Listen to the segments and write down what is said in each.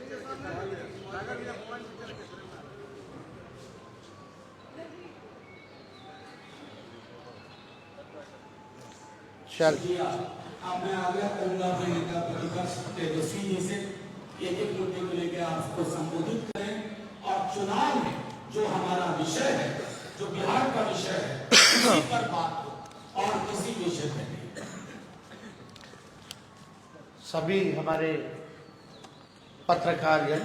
चल अब मैं आग्रह करूंगा कि नेता प्रतिपक्ष तेजस्वी जी से एक मुद्दे को लेकर आपको संबोधित करें और चुनाव में जो हमारा विषय है, जो बिहार का विषय है, उसी पर बात हो और किसी विषय पर नहीं। सभी हमारे पत्रकारगण,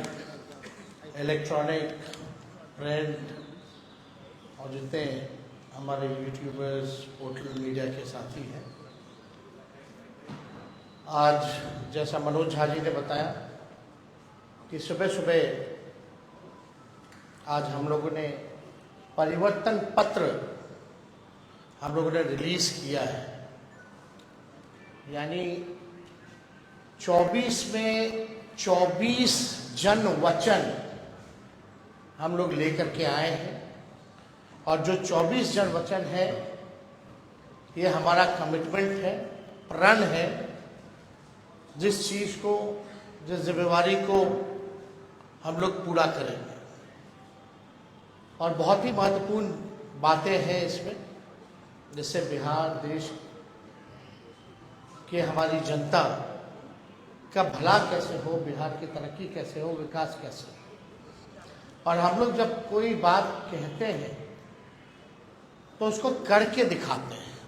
इलेक्ट्रॉनिक, प्रिंट और जितने हमारे यूट्यूबर्स, पोर्टल मीडिया के साथी हैं, आज जैसा मनोज झा जी ने बताया कि सुबह सुबह आज हम लोगों ने परिवर्तन पत्र हम लोगों ने रिलीज किया है। यानी 24 में 24 जन वचन हम लोग लेकर के आए हैं और जो 24 जन वचन है ये हमारा कमिटमेंट है, प्रण है, जिस चीज को, जिस जिम्मेवारी को हम लोग पूरा करेंगे। और बहुत ही महत्वपूर्ण बातें हैं इसमें, जिससे बिहार देश के हमारी जनता का भला कैसे हो, बिहार की तरक्की कैसे हो, विकास कैसे हो। और हम लोग जब कोई बात कहते हैं तो उसको करके दिखाते हैं।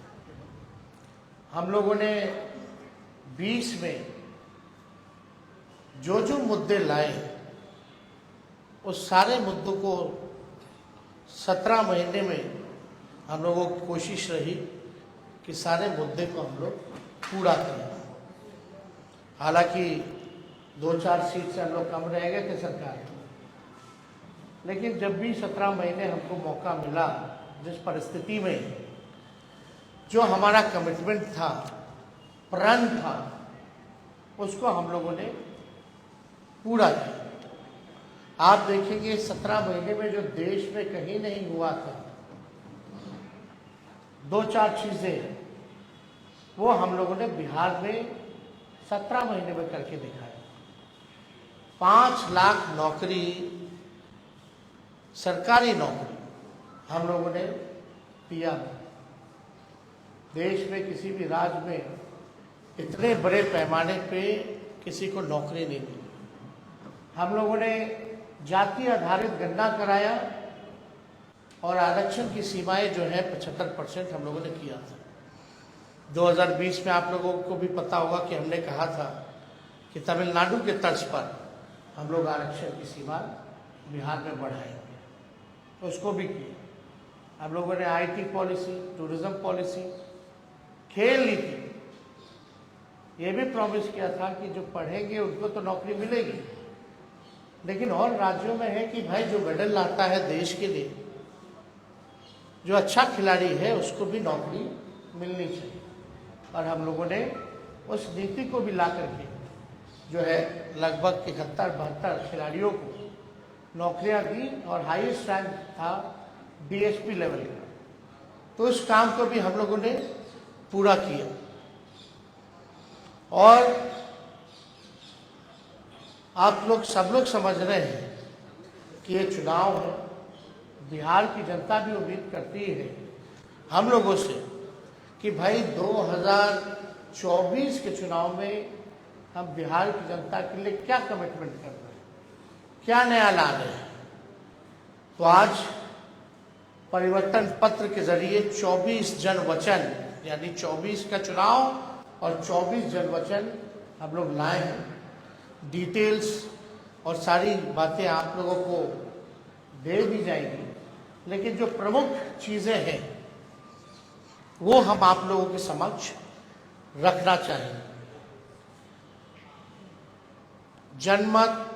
हम लोगों ने 20 में जो जो मुद्दे लाए उस सारे मुद्दों को 17 महीने में हम लोगों की कोशिश रही कि सारे मुद्दे को हम लोग पूरा करें। हालांकि 2-4 सीट से हम लोग कम रह गए थे सरकार में, लेकिन जब भी 17 महीने हमको मौका मिला, जिस परिस्थिति में जो हमारा कमिटमेंट था, प्रण था, उसको हम लोगों ने पूरा किया। आप देखेंगे 17 महीने में जो देश में कहीं नहीं हुआ था, 2-4 चीजें वो हम लोगों ने बिहार में 17 महीने में करके दिखाया। 5 लाख नौकरी, सरकारी नौकरी हम लोगों ने दिया। देश में किसी भी राज्य में इतने बड़े पैमाने पे किसी को नौकरी नहीं मिली। हम लोगों ने जाति आधारित गणना कराया और आरक्षण की सीमाएं जो है 75% हम लोगों ने किया था। 2020 में आप लोगों को भी पता होगा कि हमने कहा था कि तमिलनाडु के तर्ज पर हम लोग आरक्षण की सीमा बिहार में बढ़ाएंगे, तो उसको भी किया। हम लोगों ने IT पॉलिसी, टूरिज्म पॉलिसी, खेल नीति, ये भी प्रॉमिस किया था कि जो पढ़ेंगे उनको तो नौकरी मिलेगी, लेकिन और राज्यों में है कि भाई जो मेडल लाता है देश के लिए, जो अच्छा खिलाड़ी है, उसको भी नौकरी मिलनी चाहिए। और हम लोगों ने उस नीति को भी ला करके जो है लगभग 71-72 खिलाड़ियों को नौकरियां दी और हाईएस्ट रैंक था DSP लेवल का। तो उस काम को भी हम लोगों ने पूरा किया। और आप लोग सब लोग समझ रहे हैं कि ये चुनाव है, बिहार की जनता भी उम्मीद करती है हम लोगों से कि भाई 2024 के चुनाव में हम बिहार की जनता के लिए क्या कमिटमेंट कर रहे हैं, क्या नया ला रहे हैं। तो आज परिवर्तन पत्र के जरिए 24 जन वचन, यानी 24 का चुनाव और 24 जन वचन हम लोग लाए हैं। डिटेल्स और सारी बातें आप लोगों को दे दी जाएगी, लेकिन जो प्रमुख चीजें हैं वो हम आप लोगों के समक्ष रखना चाहेंगे। जनमत,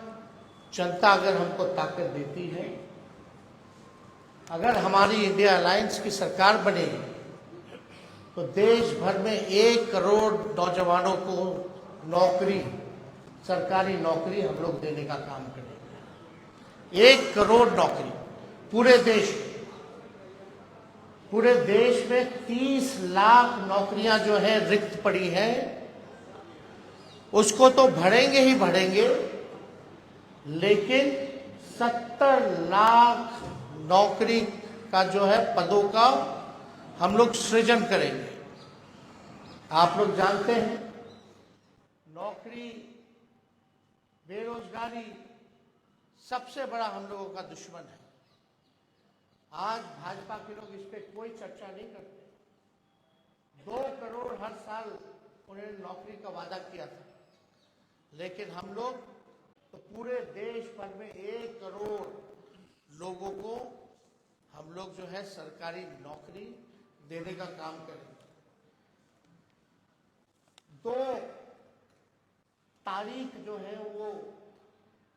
जनता अगर हमको ताकत देती है, अगर हमारी इंडिया अलायंस की सरकार बनेगी तो देश भर में 1 करोड़ नौजवानों को नौकरी, सरकारी नौकरी हम लोग देने का काम करेंगे। 1 करोड़ नौकरी पूरे देश में। पूरे देश में 30 लाख नौकरियां जो है रिक्त पड़ी हैं, उसको तो भरेंगे ही भरेंगे, लेकिन 70 लाख नौकरी का जो है पदों का हम लोग सृजन करेंगे। आप लोग जानते हैं नौकरी, बेरोजगारी सबसे बड़ा हम लोगों का दुश्मन है। आज भाजपा के लोग इस पे कोई चर्चा नहीं करते। 2 करोड़ हर साल उन्होंने नौकरी का वादा किया था, लेकिन हम लोग तो पूरे देश भर में 1 करोड़ लोगों को हम लोग जो है सरकारी नौकरी देने का काम करेंगे। 2 तारीख जो है वो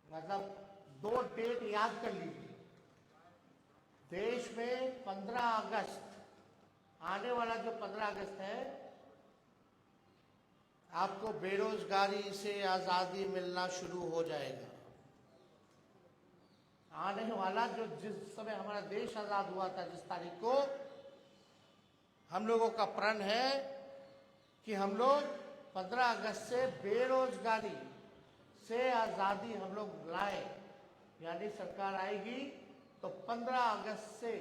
मतलब 2 डेट याद कर लीजिए। देश में 15 अगस्त, आने वाला जो 15 अगस्त है, आपको बेरोजगारी से आजादी मिलना शुरू हो जाएगा। आने वाला जो जिस समय हमारा देश आजाद हुआ था, जिस तारीख को, हम लोगों का प्रण है कि हम लोग 15 अगस्त से बेरोजगारी से आजादी हम लोग लाए। यानी सरकार आएगी तो 15 अगस्त से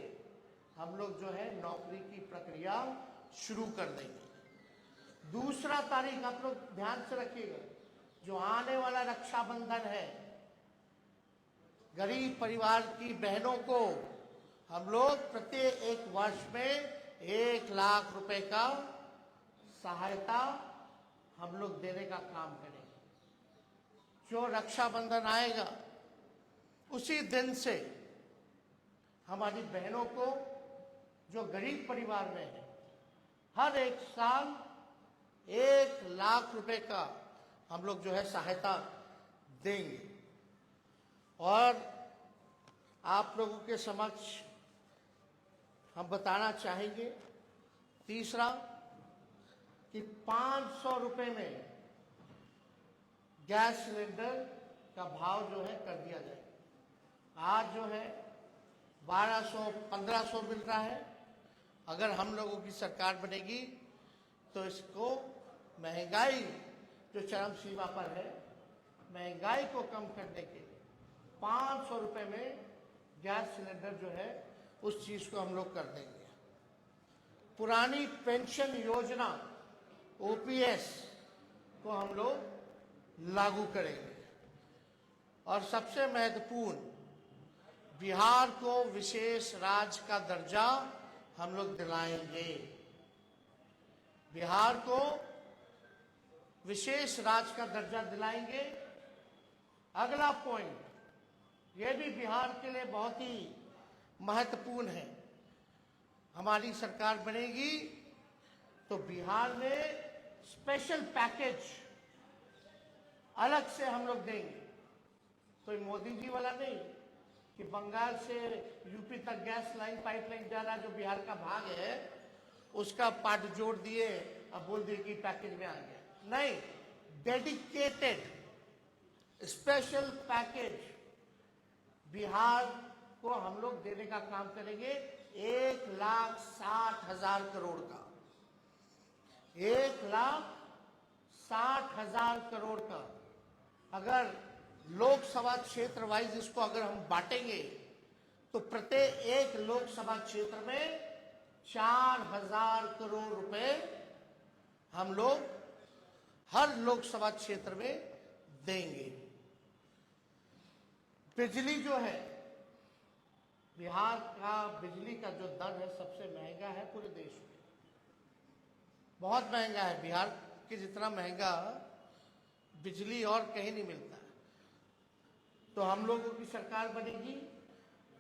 हम लोग जो है नौकरी की प्रक्रिया शुरू कर देंगे। दूसरा तारीख आप लोग ध्यान से रखिएगा, जो आने वाला रक्षाबंधन है, गरीब परिवार की बहनों को हम लोग प्रत्येक वर्ष में 1 लाख रुपए का सहायता हम लोग देने का काम करेंगे। जो रक्षाबंधन आएगा उसी दिन से हमारी बहनों को, जो गरीब परिवार में है, हर एक साल 1 लाख रुपए का हम लोग जो है सहायता देंगे। और आप लोगों के समक्ष हम बताना चाहेंगे, तीसरा, कि 500 रुपए में गैस सिलेंडर का भाव जो है कर दिया जाए। आज जो है 1200-1500 मिल रहा है। अगर हम लोगों की सरकार बनेगी तो इसको, महंगाई जो चरम सीमा पर है, महंगाई को कम करने के लिए 500 रुपए में गैस सिलेंडर जो है उस चीज को हम लोग कर देंगे। पुरानी पेंशन योजना ओपीएस को हम लोग लागू करेंगे। और सबसे महत्वपूर्ण, बिहार को विशेष राज्य का दर्जा हम लोग दिलाएंगे। बिहार को विशेष राज्य का दर्जा दिलाएंगे। अगला पॉइंट, यह भी बिहार के लिए बहुत ही महत्वपूर्ण है। हमारी सरकार बनेगी तो बिहार में स्पेशल पैकेज अलग से हम लोग देंगे। कोई मोदी जी वाला नहीं कि बंगाल से यूपी तक गैस लाइन, पाइपलाइन जा रहा है, जो बिहार का भाग है, उसका पार्ट जोड़ दिए, अब बोल दिए कि पैकेज में आ गया। नहीं, डेडिकेटेड स्पेशल पैकेज बिहार को हम लोग देने का काम करेंगे। 1,60,000 करोड़ का, 1,60,000 करोड़ का। अगर लोकसभा क्षेत्र वाइज इसको अगर हम बांटेंगे तो प्रत्येक लोकसभा क्षेत्र में 4,000 करोड़ रुपए हम लोग हर लोकसभा क्षेत्र में देंगे। बिजली जो है, बिहार का बिजली का जो दर है सबसे महंगा है पूरे देश में, बहुत महंगा है। बिहार के जितना महंगा बिजली और कहीं नहीं मिलता है। तो हम लोगों की सरकार बनेगी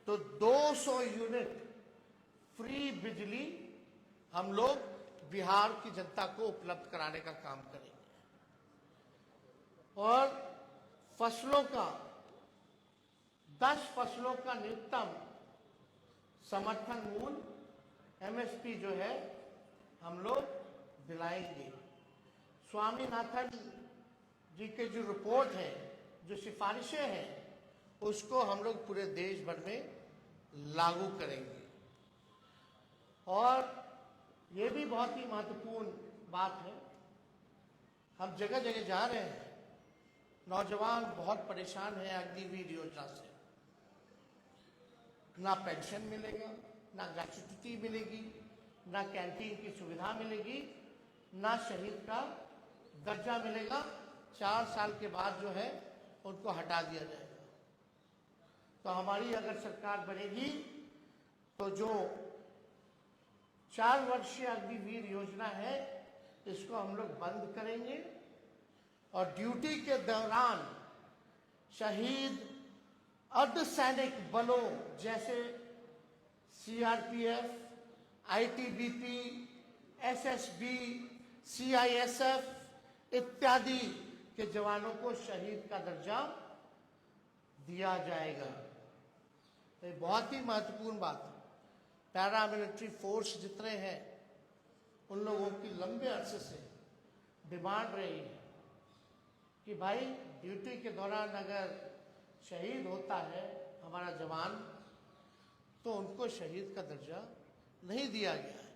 तो 200 यूनिट फ्री बिजली हम लोग बिहार की जनता को उपलब्ध कराने का काम करेंगे। और फसलों का, 10 फसलों का न्यूनतम समर्थन मूल्य एमएसपी जो है हम लोग दिलाएंगे। स्वामीनाथन जी के जो रिपोर्ट है, जो सिफारिशें हैं, उसको हम लोग पूरे देश भर में लागू करेंगे। और ये भी बहुत ही महत्वपूर्ण बात है, हम जगह जगह जा रहे हैं, नौजवान बहुत परेशान है अग्निवीर योजना से। ना पेंशन मिलेगा, ना ग्रेच्युटी मिलेगी, ना कैंटीन की सुविधा मिलेगी, ना शहीद का दर्जा मिलेगा। 4 साल के बाद जो है उनको हटा दिया जाएगा। तो हमारी अगर सरकार बनेगी तो जो 4 वर्षीय अग्निवीर योजना है इसको हम लोग बंद करेंगे और ड्यूटी के दौरान शहीद अर्धसैनिक बलों जैसे सीआरपीएफ, आईटीबीपी, एसएसबी, सीआईएसएफ इत्यादि के जवानों को शहीद का दर्जा दिया जाएगा। तो ये बहुत ही महत्वपूर्ण बात है। पैरामिलिट्री फोर्स जितने हैं उन लोगों की लंबे अरसे से डिमांड रही है कि भाई ड्यूटी के दौरान अगर शहीद होता है हमारा जवान तो उनको शहीद का दर्जा नहीं दिया गया है।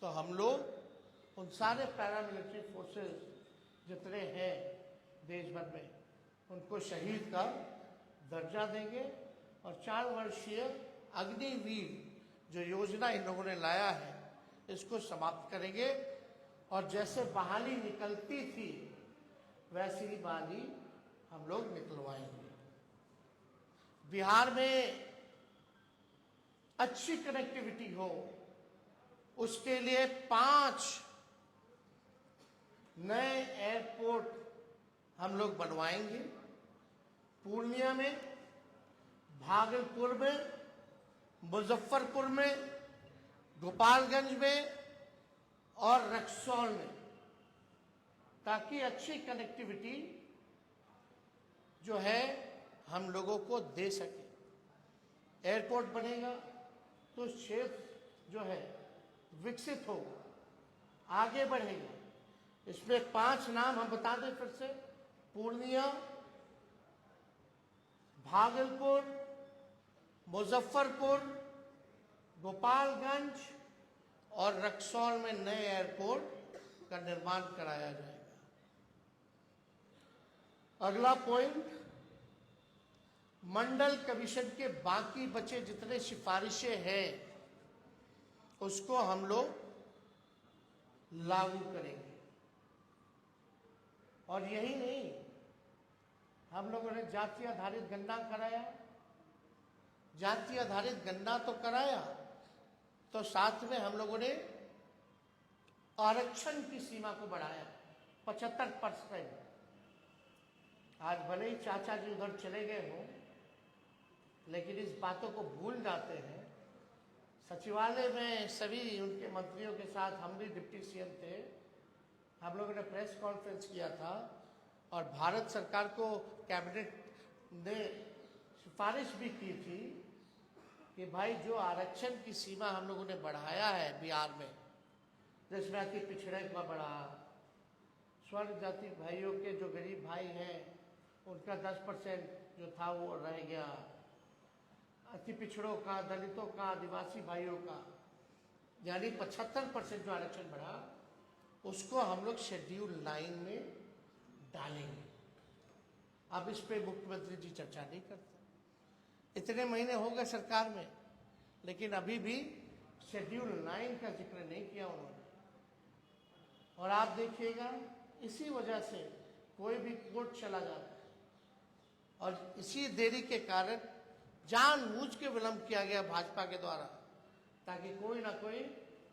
तो हम लोग उन सारे पैरामिलिट्री फोर्सेस जितने हैं देश भर में उनको शहीद का दर्जा देंगे और 4 वर्षीय अग्निवीर जो योजना इन लोगों ने लाया है इसको समाप्त करेंगे और जैसे बहाली निकलती थी वैसी ही बहाली हम लोग निकलवाएंगे। बिहार में अच्छी कनेक्टिविटी हो उसके लिए 5 नए एयरपोर्ट हम लोग बनवाएंगे। पूर्णिया में, भागलपुर में, मुजफ्फरपुर में, गोपालगंज में और रक्सौल में, ताकि अच्छी कनेक्टिविटी जो है हम लोगों को दे सके। एयरपोर्ट बनेगा तो क्षेत्र जो है विकसित होगा, आगे बढ़ेगा। इसमें 5 नाम हम बता दें फिर से। पूर्णिया, भागलपुर, मुजफ्फरपुर, गोपालगंज और रक्सौल में नए एयरपोर्ट का निर्माण कराया जाएगा। अगला पॉइंट, मंडल कमीशन के बाकी बचे जितने सिफारिशें हैं उसको हम लोग लागू करेंगे। और यही नहीं, हम लोगों ने जाति आधारित गणना कराया। जाति आधारित गणना तो कराया तो साथ में हम लोगों ने आरक्षण की सीमा को बढ़ाया 75%। आज भले ही चाचा जी उधर चले गए हों लेकिन इस बातों को भूल जाते हैं। सचिवालय में सभी उनके मंत्रियों के साथ हम भी डिप्टी सीएम थे, हम लोगों ने प्रेस कॉन्फ्रेंस किया था और भारत सरकार को कैबिनेट ने सिफारिश भी की थी कि भाई जो आरक्षण की सीमा हम लोगों ने बढ़ाया है बिहार में, जिसमें अति पिछड़े का बढ़ा, स्वर्ण जाति भाइयों के जो गरीब भाई हैं उनका 10% जो था वो रह गया, अति पिछड़ों का, दलितों का, आदिवासी भाइयों का यानी 75% जो आरक्षण बढ़ा उसको हम लोग शेड्यूल 9 में डालेंगे। अब इस पे मुख्यमंत्री जी चर्चा नहीं करते। इतने महीने हो गए सरकार में लेकिन अभी भी शेड्यूल 9 का जिक्र नहीं किया उन्होंने। और आप देखिएगा इसी वजह से कोई भी कोर्ट चला जाता है और इसी देरी के कारण जानबूझ के विलंब किया गया भाजपा के द्वारा ताकि कोई ना कोई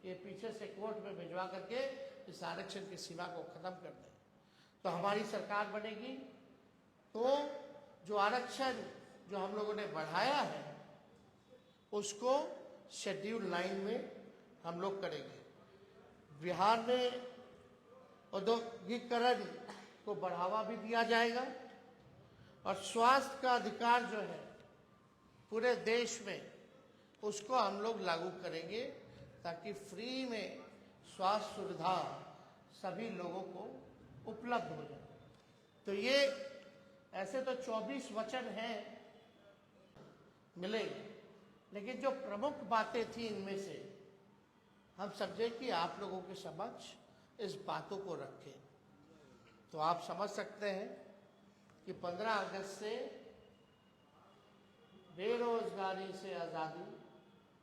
ये पीछे से कोर्ट में भिजवा करके इस आरक्षण की सीमा को खत्म कर दे। तो हमारी सरकार बनेगी तो जो आरक्षण जो हम लोगों ने बढ़ाया है उसको शेड्यूल 9 में हम लोग करेंगे। बिहार में औद्योगिकरण को बढ़ावा भी दिया जाएगा और स्वास्थ्य का अधिकार जो है पूरे देश में उसको हम लोग लागू करेंगे ताकि फ्री में स्वास्थ्य सुविधा सभी लोगों को उपलब्ध हो जाए। तो ये ऐसे तो 24 वचन हैं मिलेंगे, लेकिन जो प्रमुख बातें थी इनमें से हम समझे कि आप लोगों के समक्ष इस बातों को रखें। तो आप समझ सकते हैं कि 15 अगस्त से बेरोजगारी से आज़ादी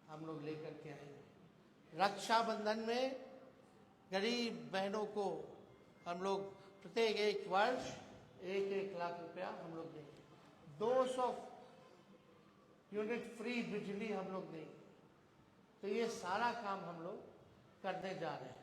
हम लोग लेकर के आएंगे। रक्षाबंधन में गरीब बहनों को हम लोग प्रत्येक एक वर्ष 1-1 लाख रुपया हम लोग देंगे। 200 यूनिट फ्री बिजली हम लोग देंगे। तो ये सारा काम हम लोग करने जा रहे हैं।